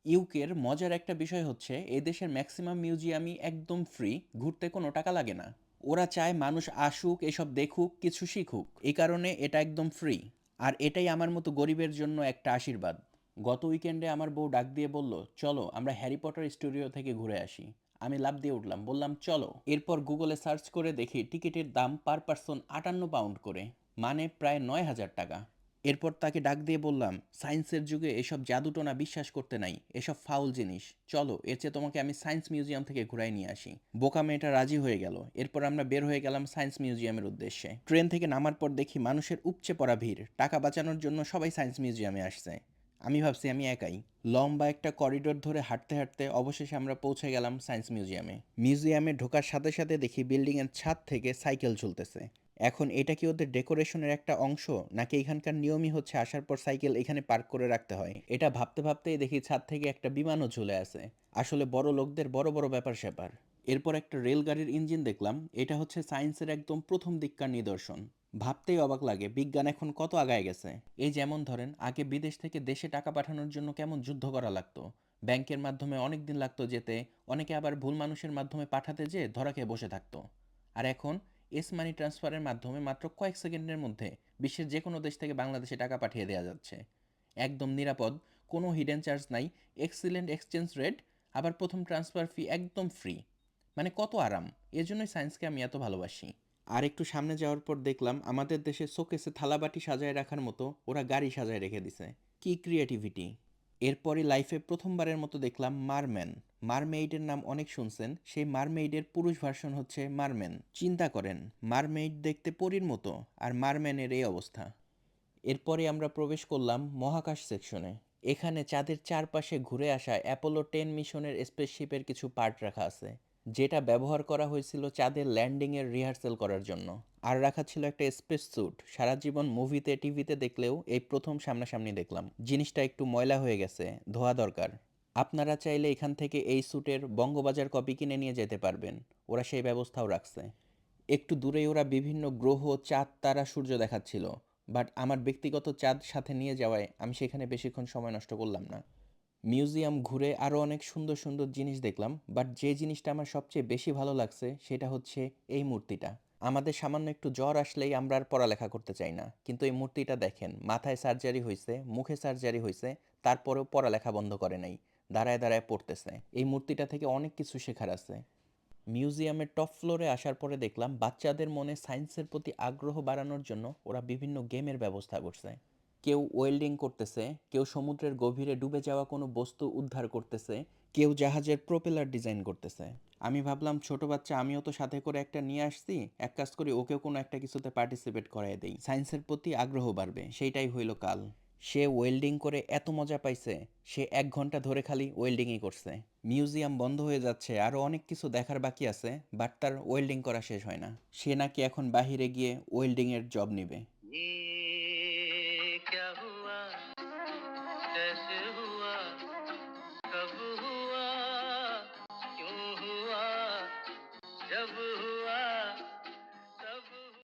ইউকের মজার একটা বিষয় হচ্ছে এই দেশের ম্যাক্সিমাম মিউজিয়ামই একদম ফ্রি, ঘুরতে কোনো টাকা লাগে না। ওরা চায় মানুষ আসুক, এসব দেখুক, কিছু শিখুক, এই কারণে এটা একদম ফ্রি। আর এটাই আমার মতো গরিবের জন্য একটা আশীর্বাদ। গত উইকেন্ডে আমার বউ ডাক দিয়ে বলল, চলো আমরা হ্যারি পটার স্টুডিও থেকে ঘুরে আসি। আমি লাফ দিয়ে উঠলাম, বললাম চলো। এরপর গুগলে সার্চ করে দেখি টিকিটের দাম পার পার্সন 58 পাউন্ড করে, মানে প্রায় 9,000 টাকা। এরপর তাকে ডাক দিয়ে বললাম, সায়েন্সের যুগে এসব জাদুটোনা বিশ্বাস করতে নাই, এসব ফাউল জিনিস। চলো, এর চেয়ে তোমাকে আমি সায়েন্স মিউজিয়াম থেকে ঘুরাই নিয়ে আসি। বোকা মেয়েটা রাজি হয়ে গেল। এরপর আমরা বের হয়ে গেলাম সায়েন্স মিউজিয়ামের উদ্দেশ্যে। ট্রেন থেকে নামার পর দেখি মানুষের উপচে পড়া ভিড়, টাকা বাঁচানোর জন্য সবাই সায়েন্স মিউজিয়ামে আসছে। আমি ভাবছি আমি একাই। লম্বা একটা করিডোর ধরে হাঁটতে হাঁটতে অবশেষে আমরা পৌঁছে গেলাম সায়েন্স মিউজিয়ামে। মিউজিয়ামে ঢোকার সাথে সাথে দেখি বিল্ডিংয়ের ছাদ থেকে সাইকেল ঝুলতেছে। এখন এটা কি ওদের ডেকোরেশনের একটা অংশ, নাকি এখানকার নিয়মই হচ্ছে আসার পর সাইকেল এখানে পার্ক করে রাখতে হয়? এটা ভাবতে ভাবতেই দেখি ছাদ থেকে একটা বিমানও ঝুলে আছে। আসলে বড় লোকদের বড় বড় ব্যাপার স্যাপার। এরপর একটা রেলগাড়ির ইঞ্জিন দেখলাম। এটা হচ্ছে সায়েন্সের একদম প্রথম দিককার নিদর্শন। ভাবতেই অবাক লাগে বিজ্ঞান এখন কত আগায় গেছে। এই যেমন ধরেন, আগে বিদেশ থেকে দেশে টাকা পাঠানোর জন্য কেমন যুদ্ধ করা লাগতো, ব্যাংকের মাধ্যমে অনেক দিন লাগতো যেতে, অনেকে আবার ভুল মানুষের মাধ্যমে পাঠাতে যেয়ে ধরা খেয়ে বসে থাকতো। আর এখন এস মানি ট্রান্সফারের মাধ্যমে মাত্র কয়েক সেকেন্ডের মধ্যে বিশ্বের যে কোনো দেশ থেকে বাংলাদেশে টাকা পাঠিয়ে দেওয়া যাচ্ছে। একদম নিরাপদ, কোনো হিডেন চার্জ নাই, এক্সিলেন্ট এক্সচেঞ্জ রেট, আবার প্রথম ট্রান্সফার ফি একদম ফ্রি। মানে কত আরাম! এজন্যই সায়েন্সকে আমি এত ভালোবাসি। আর একটু সামনে যাওয়ার পর দেখলাম আমাদের দেশে শোকেসে থালাবাটি সাজায় রাখার মতো ওরা গাড়ি সাজায় রেখে দিছে। কি ক্রিয়েটিভিটি! এরপরই লাইফে প্রথমবারের মতো দেখলাম মারম্যান। মারমেইডের নাম অনেক শুনছেন, সেই মারমেইডের পুরুষ ভার্সন হচ্ছে মারম্যান। চিন্তা করেন, মারমেইড দেখতে পরীর মতো, আর মারম্যানের এই অবস্থা। এরপরে আমরা প্রবেশ করলাম মহাকাশ সেকশনে। এখানে চাঁদের চারপাশে ঘুরে আসা অ্যাপোলো 10 মিশনের স্পেসশিপের কিছু পার্ট রাখা আছে, যেটা ব্যবহার করা হয়েছিল চাঁদের ল্যান্ডিংয়ের রিহার্সেল করার জন্য। আর রাখা ছিল একটা স্পেস স্যুট, সারা জীবন মুভিতে টিভিতে দেখলেও এই প্রথম সামনাসামনি দেখলাম। জিনিসটা একটু ময়লা হয়ে গেছে, ধোয়া দরকার। আপনারা চাইলে এখান থেকে এই স্যুটের বঙ্গবাজার কপি কিনে নিয়ে যেতে পারবেন, ওরা সেই ব্যবস্থাও রাখছে। একটু দূরেই ওরা বিভিন্ন গ্রহ, চাঁদ, তারা, সূর্য দেখাচ্ছিল। বাট আমার ব্যক্তিগত চাঁদ সাথে নিয়ে যাওয়ায় আমি সেখানে বেশিক্ষণ সময় নষ্ট করলাম না। মিউজিয়াম ঘুরে আরও অনেক সুন্দর সুন্দর জিনিস দেখলাম, বাট যে জিনিসটা আমার সবচেয়ে বেশি ভালো লাগছে সেটা হচ্ছে এই মূর্তিটা। আমাদের সামান্য একটু জ্বর আসলেই আমরা আর পড়ালেখা করতে চাই না, কিন্তু এই মূর্তিটা দেখেন, মাথায় সার্জারি হয়েছে, মুখে সার্জারি হয়েছে, তারপরেও পড়ালেখা বন্ধ করে নাই, দাঁড়ায় দাঁড়ায় পড়তেছে। এই মূর্তিটা থেকে অনেক কিছু শেখার আছে। মিউজিয়ামের টপ ফ্লোরে আসার পরে দেখলাম বাচ্চাদের মনে সায়েন্সের প্রতি আগ্রহ বাড়ানোর জন্য ওরা বিভিন্ন গেমের ব্যবস্থা করছে। কেউ ওয়েল্ডিং করতেছে, কেউ সমুদ্রের গভীরে ডুবে যাওয়া কোনো বস্তু উদ্ধার করতেছে, কেউ জাহাজের প্রোপেলার ডিজাইন করতেছে। আমি ভাবলাম ছোট বাচ্চা, আমিও তো সাথে করে একটা নিয়ে আসছি, এক কাজ করি ওকেও কোনো একটা কিছুতে পার্টিসিপেট করাই দেই, সায়েন্সের প্রতি আগ্রহ বাড়বে। সেইটাই হইল কাল। সে ওয়েল্ডিং করে এত মজা পাইছে, সে 1 ঘন্টা ধরে খালি ওয়েল্ডিংই করছে। মিউজিয়াম বন্ধ হয়ে যাচ্ছে, আরও অনেক কিছু দেখার বাকি আছে, বাট তার ওয়েল্ডিং করা শেষ হয় না। সে নাকি এখন বাহিরে গিয়ে ওয়েল্ডিংয়ের জব নিবে।